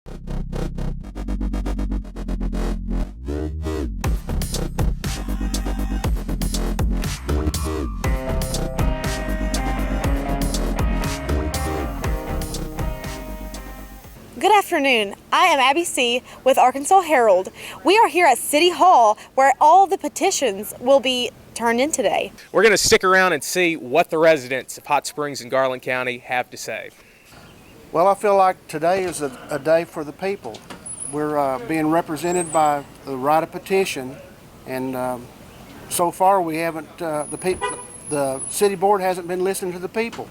Good afternoon. I am Abby C. with Arkansas Herald. We are here at City Hall where all the petitions will be turned in today. We're going to stick around and see what the residents of Hot Springs and Garland County have to say. Well, I feel like today is a day for the people. We're being represented by the right of petition, and so far we haven't. The city board hasn't been listening to the people.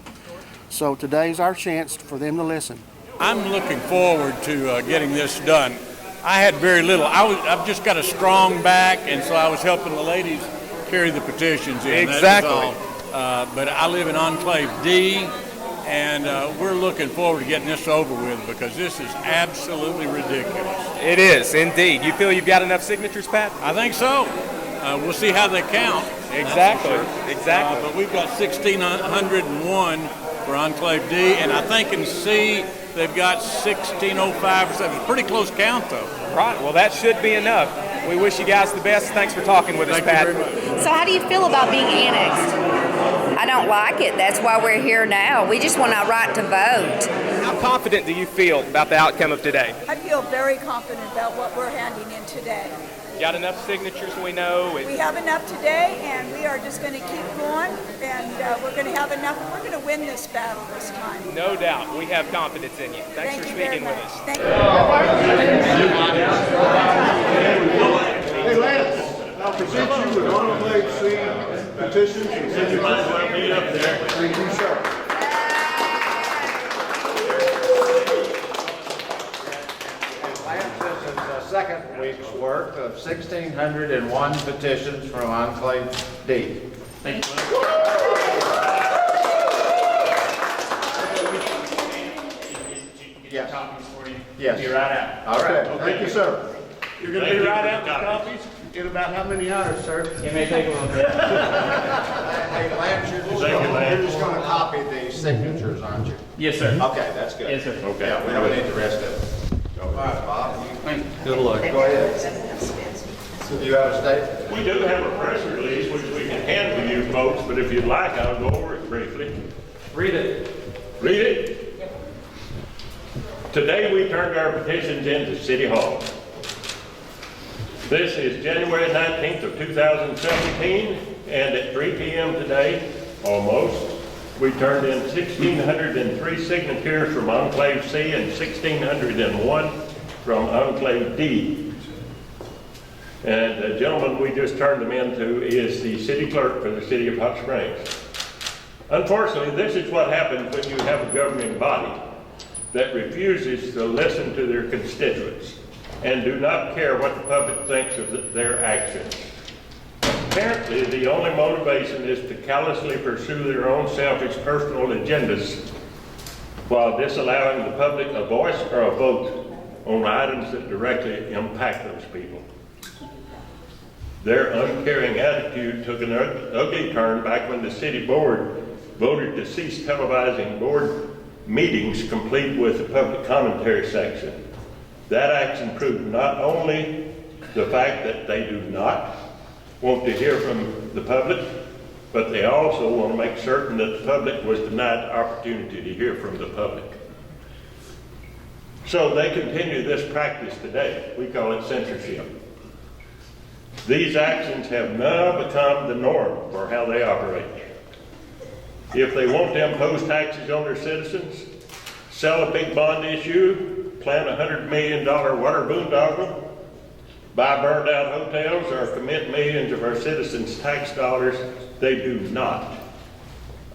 So today's our chance for them to listen. I'm looking forward to getting this done. I had very little. I've just got a strong back, and so I was helping the ladies carry the petitions in. Exactly. But I live in Enclave D, and we're looking forward to getting this over with because this is absolutely ridiculous. It is, indeed. You feel you've got enough signatures, Pat? I think so. We'll see how they count. Exactly. Sure. Exactly. But we've got 1,601 for Enclave D, and I think in C, they've got 1,605 or something. Pretty close count, though. Right. Well, that should be enough. We wish you guys the best. Thanks for talking with us, Pat. Thank you very much. So how do you feel about being annexed? I don't like it. That's why we're here now. We just want our right to vote. How confident do you feel about the outcome of today? I feel very confident about what we're handing in today. Got enough signatures, we know. We have enough today, and we are just going to keep going, and we're going to have enough. We're going to win this battle this time. No doubt. We have confidence in you. Thanks for speaking with us. Thank you. Hey, Lance, I'll present you with Enclave C petitions and signatures. Thank you, sir. Second week's work of 1,601 petitions from Enclave D. Thank you. Yes. Copies for you. Yes. Be right out. All right. Okay, thank you, sir. You're going to be right out with copies? In about how many hours, sir? It may take a little bit. Hey, Lance, you're just going to copy these signatures, aren't you? Yes, sir. Okay, that's good. Yes, sir. Okay. Yeah, we don't need the rest of it. All right, Bob. Good luck. Go ahead. You have a statement? We do have a press release which we can hand to you folks, but if you'd like, I'll go over it briefly. Read it. Read it. Today we turned our petitions into City Hall. This is January 19th of 2017, and at 3 p.m. today, almost, we turned in 1,603 signatures from Enclave C and 1,601 from Enclave D. And the gentleman we just turned them into is the city clerk for the city of Hot Springs. Unfortunately, this is what happens when you have a governing body that refuses to listen to their constituents and do not care what the public thinks of their actions. Apparently, the only motivation is to callously pursue their own selfish personal agendas while disallowing the public a voice or a vote on items that directly impact those people. Their uncaring attitude took an ugly turn back when the city board voted to cease televising board meetings complete with the public commentary section. That action proved not only the fact that they do not want to hear from the public, but they also want to make certain that the public was denied the opportunity to hear from the public. So they continue this practice today. We call it censorship. These actions have now become the norm for how they operate. If they want to impose taxes on their citizens, sell a big bond issue, plant a $100 million water boondoggle, buy burned out hotels, or commit millions of our citizens' tax dollars, they do not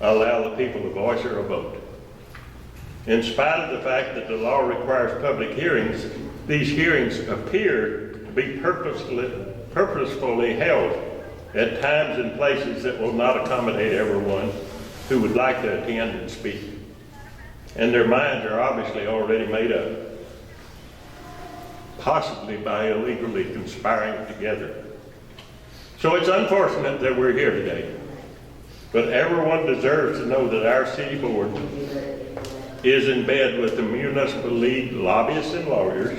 allow the people a voice or a vote. In spite of the fact that the law requires public hearings, these hearings appear to be purposefully held at times and places that will not accommodate everyone who would like to attend and speak. And their minds are obviously already made up, possibly by illegally conspiring together. So it's unfortunate that we're here today, but everyone deserves to know that our city board is in bed with the municipal league lobbyists and lawyers,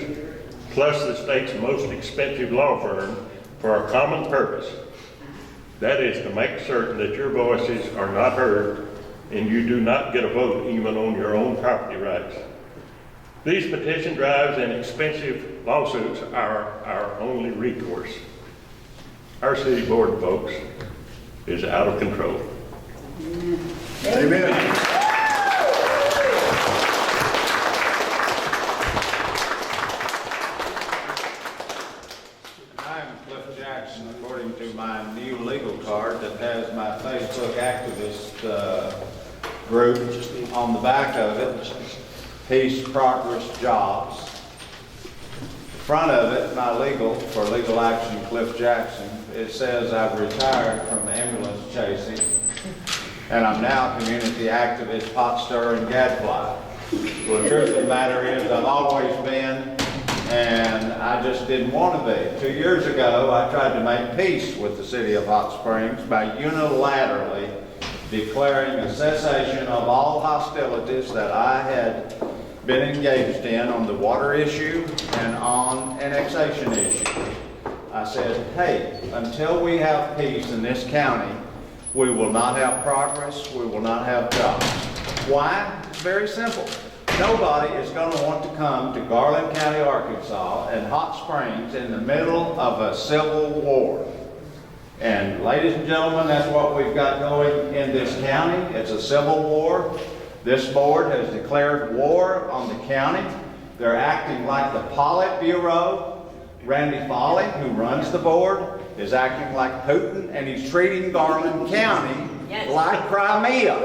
plus the state's most expensive law firm, for a common purpose. That is to make certain that your voices are not heard and you do not get a vote even on your own property rights. These petition drives and expensive lawsuits are our only recourse. Our city board, folks, is out of control. Amen. I'm Cliff Jackson, according to my new legal card that has my Facebook activist group on the back of it, Peace, Progress, Jobs. The front of it, my legal, for legal action, Cliff Jackson, it says I've retired from ambulance chasing and I'm now community activist, pot stirrer, and gadfly. Well, the truth of the matter is I've always been, and I just didn't want to be. 2 years ago, I tried to make peace with the city of Hot Springs by unilaterally declaring a cessation of all hostilities that I had been engaged in on the water issue and on annexation issue. I said, hey, until we have peace in this county, we will not have progress, we will not have jobs. Why? It's very simple. Nobody is going to want to come to Garland County, Arkansas and Hot Springs in the middle of a civil war. And ladies and gentlemen, that's what we've got going in this county. It's a civil war. This board has declared war on the county. They're acting like the Politburo. Randy Foley, who runs the board, is acting like Putin, and he's treating Garland County like Crimea.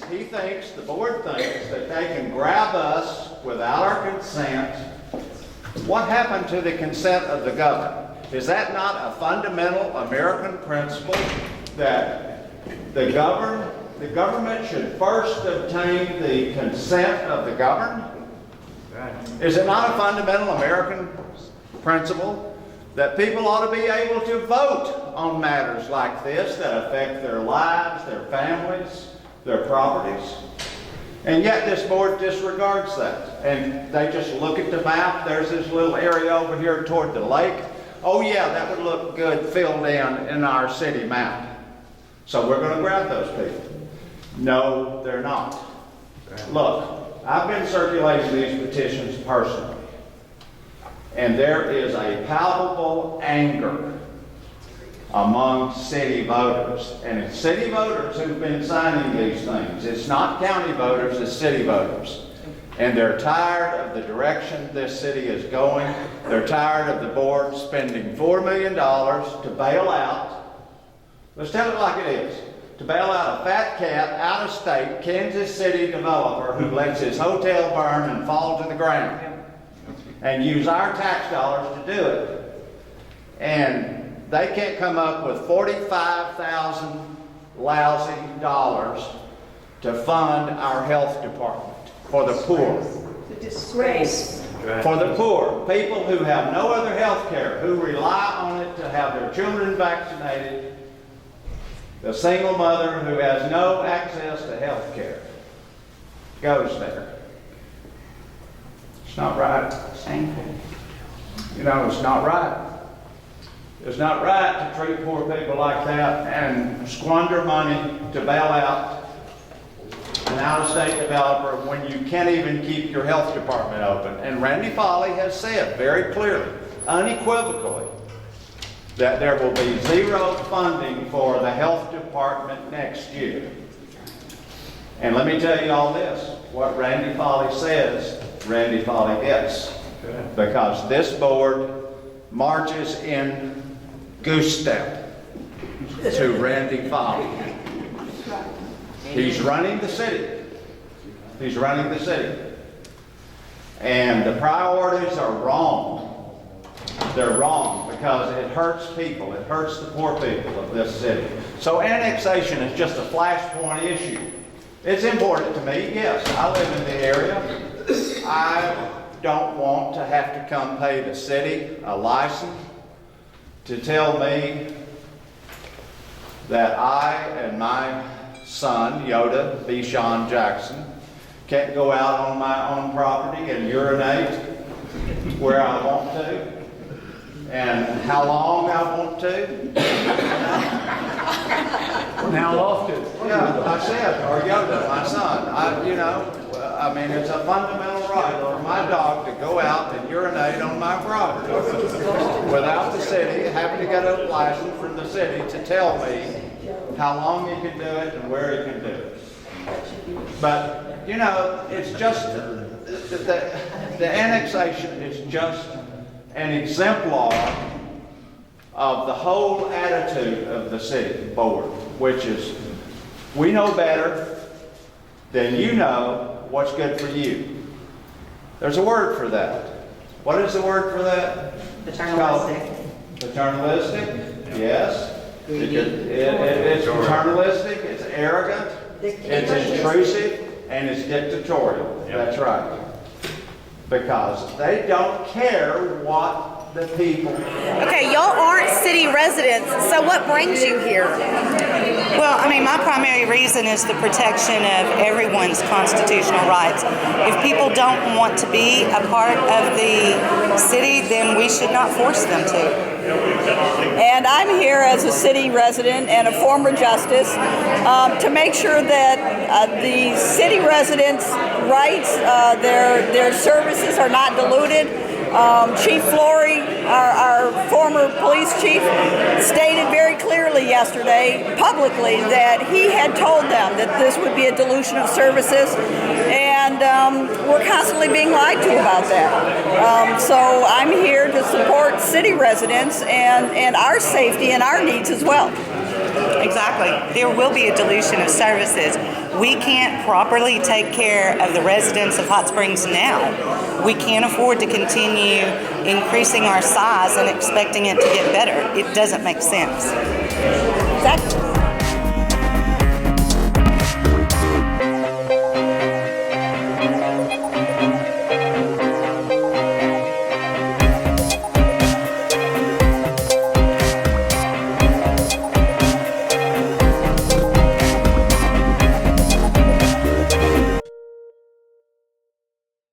He thinks, the board thinks, that they can grab us without our consent. What happened to the consent of the governed? Is that not a fundamental American principle that the government should first obtain the consent of the governed? Is it not a fundamental American principle that people ought to be able to vote on matters like this that affect their lives, their families, their properties? And yet this board disregards that. And they just look at the map. There's this little area over here toward the lake. Oh yeah, that would look good filled in our city map. So we're going to grab those people. No, they're not. Look, I've been circulating these petitions personally. And there is a palpable anger among city voters. And it's city voters who've been signing these things. It's not county voters, it's city voters. And they're tired of the direction this city is going. They're tired of the board spending $4 million to bail out. Let's tell it like it is. To bail out a fat cat, out-of-state, Kansas City developer who lets his hotel burn and fall to the ground. And use our tax dollars to do it. And they can't come up with $45,000 lousy dollars to fund our health department for the poor. The disgrace. For the poor, people who have no other health care, who rely on it to have their children vaccinated, the single mother who has no access to health care goes there. It's not right. You know, it's not right. It's not right to treat poor people like that and squander money to bail out an out-of-state developer when you can't even keep your health department open. And Randy Foley has said very clearly, unequivocally, that there will be zero funding for the health department next year. And let me tell you all this, what Randy Foley says, Randy Foley gets. Because this board marches in goose step to Randy Foley. He's running the city. He's running the city. And the priorities are wrong. They're wrong because it hurts people. It hurts the poor people of this city. So annexation is just a flashpoint issue. It's important to me, yes. I live in the area. I don't want to have to come pay the city a license to tell me that I and my son, Yoda B. Sean Jackson, can't go out on my own property and urinate where I want to, and how long I want to. And how often? Yeah, I said, or Yoda, my son. I mean, it's a fundamental right for my dog to go out and urinate on my property without the city having to get a license from the city to tell me how long he can do it and where he can do it. But, it's just, the annexation is just an exemplar of the whole attitude of the city board, which is, we know better than you know what's good for you. There's a word for that. What is the word for that? Paternalistic. Paternalistic, yes. It's paternalistic, it's arrogant, it's intrusive, and it's dictatorial. That's right. Because they don't care what the people. Okay, y'all aren't city residents, so what brings you here? Well, my primary reason is the protection of everyone's constitutional rights. If people don't want to be a part of the city, then we should not force them to. And I'm here as a city resident and a former justice to make sure that the city residents' rights, their services are not diluted. Chief Flory, our former police chief, stated very clearly yesterday, publicly, that he had told them that this would be a dilution of services, and we're constantly being lied to about that. So I'm here to support city residents and our safety and our needs as well. Exactly. There will be a dilution of services. We can't properly take care of the residents of Hot Springs now. We can't afford to continue increasing our size and expecting it to get better. It doesn't make sense. Exactly.